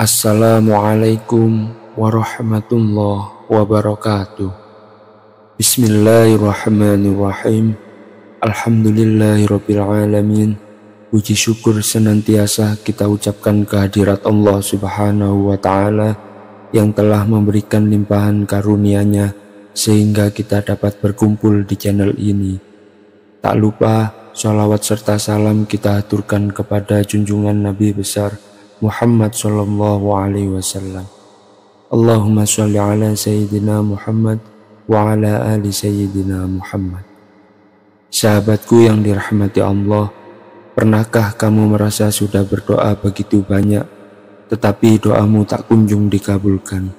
Assalamualaikum warahmatullahi wabarakatuh. Bismillahirrahmanirrahim. Alhamdulillahirabbil alamin. Puji syukur senantiasa kita ucapkan kehadirat Allah Subhanahu wa taala yang telah memberikan limpahan karunia-Nya sehingga kita dapat berkumpul di channel ini. Tak lupa sholawat serta salam kita aturkan kepada junjungan Nabi besar Muhammad sallallahu alaihi wasallam. Allahumma sholli ala sayyidina Muhammad wa ala ali sayyidina Muhammad. Sahabatku yang dirahmati Allah, pernahkah kamu merasa sudah berdoa begitu banyak, tetapi doamu tak kunjung dikabulkan?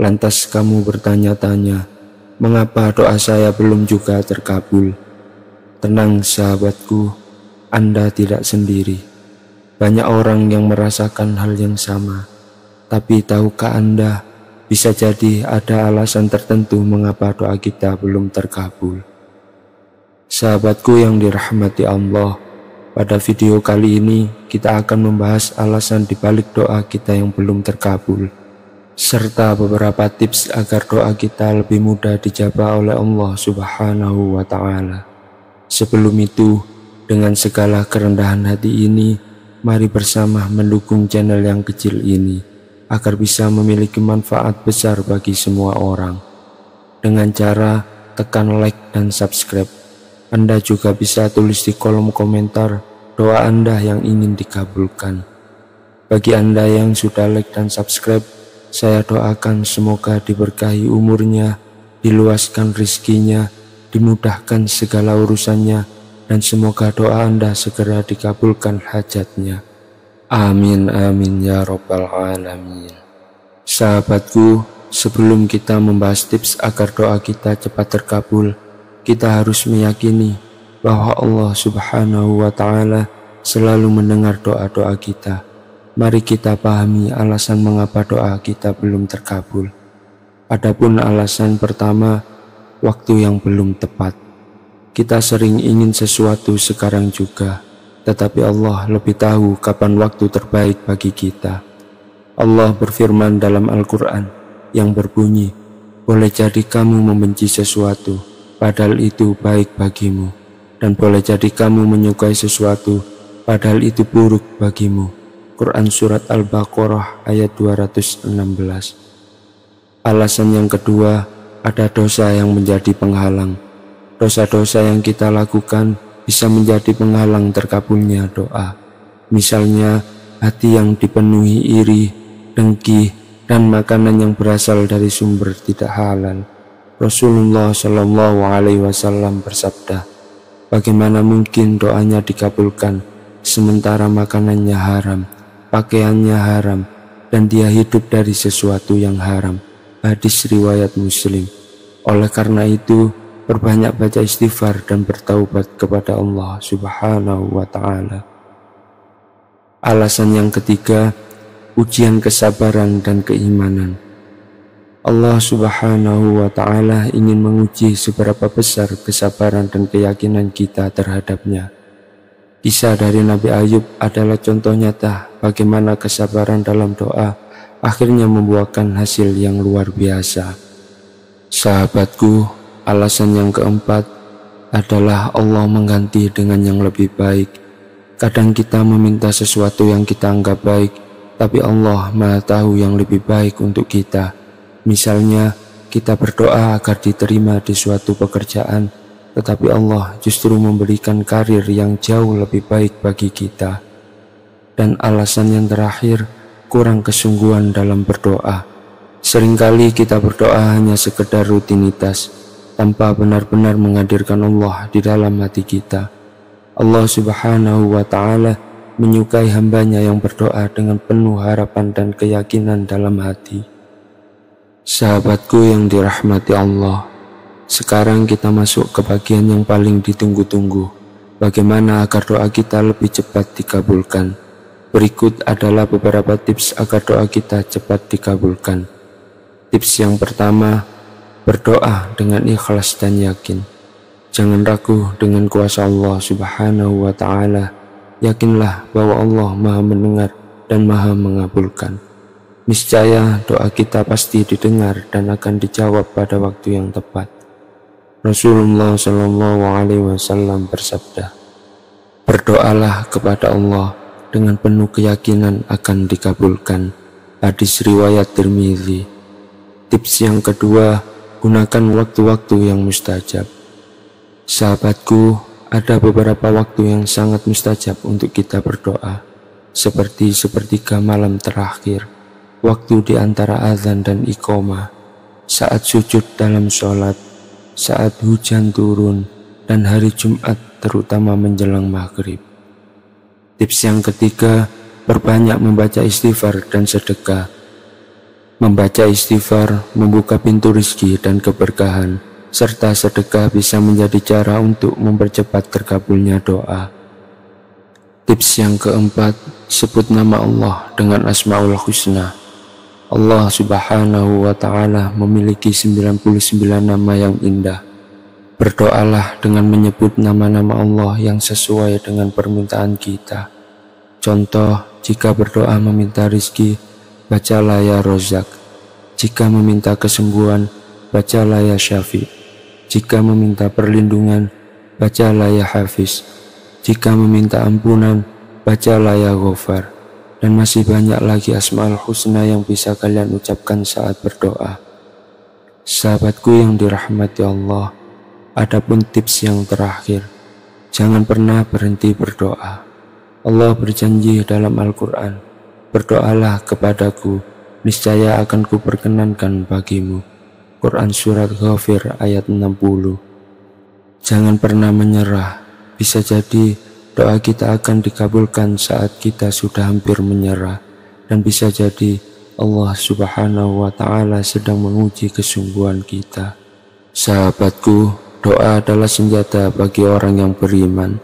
Lantas kamu bertanya-tanya, mengapa doa saya belum juga terkabul? Tenang sahabatku, Anda tidak sendiri. Banyak orang yang merasakan hal yang sama, tapi tahukah Anda, bisa jadi ada alasan tertentu mengapa doa kita belum terkabul. Sahabatku yang dirahmati Allah, pada video kali ini kita akan membahas alasan dibalik doa kita yang belum terkabul, serta beberapa tips agar doa kita lebih mudah dijabah oleh Allah Subhanahu wa ta'ala. Sebelum itu, dengan segala kerendahan hati ini, mari bersama mendukung channel yang kecil ini agar bisa memiliki manfaat besar bagi semua orang. Dengan cara tekan like dan subscribe. Anda juga bisa tulis di kolom komentar doa Anda yang ingin dikabulkan. Bagi Anda yang sudah like dan subscribe, saya doakan semoga diberkahi umurnya, diluaskan rizkinya, dimudahkan segala urusannya, dan semoga doa Anda segera dikabulkan hajatnya. Amin amin ya rabbal alamin. Sahabatku, sebelum kita membahas tips agar doa kita cepat terkabul, kita harus meyakini bahwa Allah Subhanahu wa ta'ala selalu mendengar doa-doa kita. Mari kita pahami alasan mengapa doa kita belum terkabul. Adapun alasan pertama, waktu yang belum tepat. Kita sering ingin sesuatu sekarang juga, tetapi Allah lebih tahu kapan waktu terbaik bagi kita. Allah berfirman dalam Al-Quran yang berbunyi, boleh jadi kamu membenci sesuatu, padahal itu baik bagimu. Dan boleh jadi kamu menyukai sesuatu, padahal itu buruk bagimu. Quran Surat Al-Baqarah ayat 216. Alasan yang kedua, ada dosa yang menjadi penghalang. Dosa-dosa yang kita lakukan bisa menjadi penghalang terkabulnya doa. Misalnya, hati yang dipenuhi iri, dengki, dan makanan yang berasal dari sumber tidak halal. Rasulullah Shallallahu Alaihi Wasallam bersabda, bagaimana mungkin doanya dikabulkan sementara makanannya haram, pakaiannya haram, dan dia hidup dari sesuatu yang haram. Hadis riwayat Muslim. Oleh karena itu, perbanyak baca istighfar dan bertaubat kepada Allah Subhanahu wa ta'ala. Alasan yang ketiga, ujian kesabaran dan keimanan. Allah Subhanahu wa ta'ala ingin menguji seberapa besar kesabaran dan keyakinan kita terhadapnya. Kisah dari Nabi Ayub adalah contoh nyata bagaimana kesabaran dalam doa akhirnya membuahkan hasil yang luar biasa. Sahabatku, alasan yang keempat adalah Allah mengganti dengan yang lebih baik. Kadang kita meminta sesuatu yang kita anggap baik, tapi Allah Maha tahu yang lebih baik untuk kita. Misalnya, kita berdoa agar diterima di suatu pekerjaan, tetapi Allah justru memberikan karir yang jauh lebih baik bagi kita. Dan alasan yang terakhir, kurang kesungguhan dalam berdoa. Seringkali kita berdoa hanya sekedar rutinitas, tanpa benar-benar menghadirkan Allah di dalam hati kita. Allah Subhanahu wa ta'ala menyukai hambanya yang berdoa dengan penuh harapan dan keyakinan dalam hati. Sahabatku yang dirahmati Allah, sekarang kita masuk ke bagian yang paling ditunggu-tunggu. Bagaimana agar doa kita lebih cepat dikabulkan? Berikut adalah beberapa tips agar doa kita cepat dikabulkan. Tips yang pertama, berdoa dengan ikhlas dan yakin. Jangan ragu dengan kuasa Allah Subhanahu wa ta'ala. Yakinlah bahwa Allah Maha mendengar dan Maha mengabulkan. Niscaya doa kita pasti didengar dan akan dijawab pada waktu yang tepat. Rasulullah Shallallahu Alaihi Wasallam bersabda, "Berdoalah kepada Allah dengan penuh keyakinan akan dikabulkan." Hadis riwayat Tirmidzi. Tips yang kedua, gunakan waktu-waktu yang mustajab. Sahabatku, ada beberapa waktu yang sangat mustajab untuk kita berdoa, seperti sepertiga malam terakhir, waktu di antara azan dan iqamah, saat sujud dalam sholat, saat hujan turun, dan hari Jumat terutama menjelang maghrib. Tips yang ketiga, perbanyak membaca istighfar dan sedekah. Membaca istighfar membuka pintu rezeki dan keberkahan, serta sedekah bisa menjadi cara untuk mempercepat terkabulnya doa. Tips yang keempat, sebut nama Allah dengan Asmaul Husna. Allah Subhanahu wa Ta'ala memiliki 99 nama yang indah. Berdoalah dengan menyebut nama-nama Allah yang sesuai dengan permintaan kita. Contoh, jika berdoa meminta rizki, bacalah ya Rozak. Jika meminta kesembuhan, bacalah ya Syafi. Jika meminta perlindungan, bacalah ya Hafiz. Jika meminta ampunan, bacalah ya Ghafar. Dan masih banyak lagi Asmaul Husna yang bisa kalian ucapkan saat berdoa. Sahabatku yang dirahmati Allah, adapun tips yang terakhir, jangan pernah berhenti berdoa. Allah berjanji dalam Al-Quran, berdoalah kepadaku, niscaya akan kuperkenankan bagimu. Quran Surat Ghafir ayat 60. Jangan pernah menyerah, bisa jadi doa kita akan dikabulkan saat kita sudah hampir menyerah, dan bisa jadi Allah Subhanahu wa Ta'ala sedang menguji kesungguhan kita. Sahabatku, doa adalah senjata bagi orang yang beriman.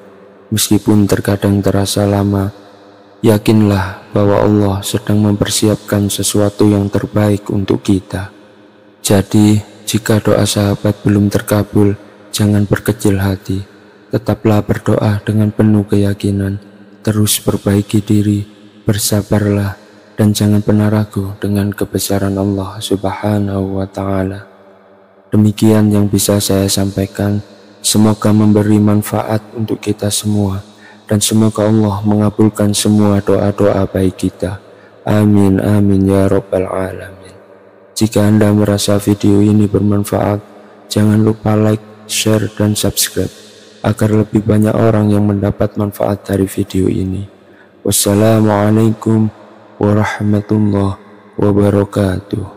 Meskipun terkadang terasa lama, yakinlah bahwa Allah sedang mempersiapkan sesuatu yang terbaik untuk kita. Jadi, jika doa sahabat belum terkabul, jangan berkecil hati. Tetaplah berdoa dengan penuh keyakinan, terus perbaiki diri, bersabarlah, dan jangan pernah ragu dengan kebesaran Allah Subhanahu wa Ta'ala. Demikian yang bisa saya sampaikan. Semoga memberi manfaat untuk kita semua, dan semoga Allah mengabulkan semua doa-doa baik kita. Amin, amin ya Rabbal Alamin. Jika Anda merasa video ini bermanfaat, jangan lupa like, share, dan subscribe, agar lebih banyak orang yang mendapat manfaat dari video ini. Wassalamualaikum warahmatullahi wabarakatuh.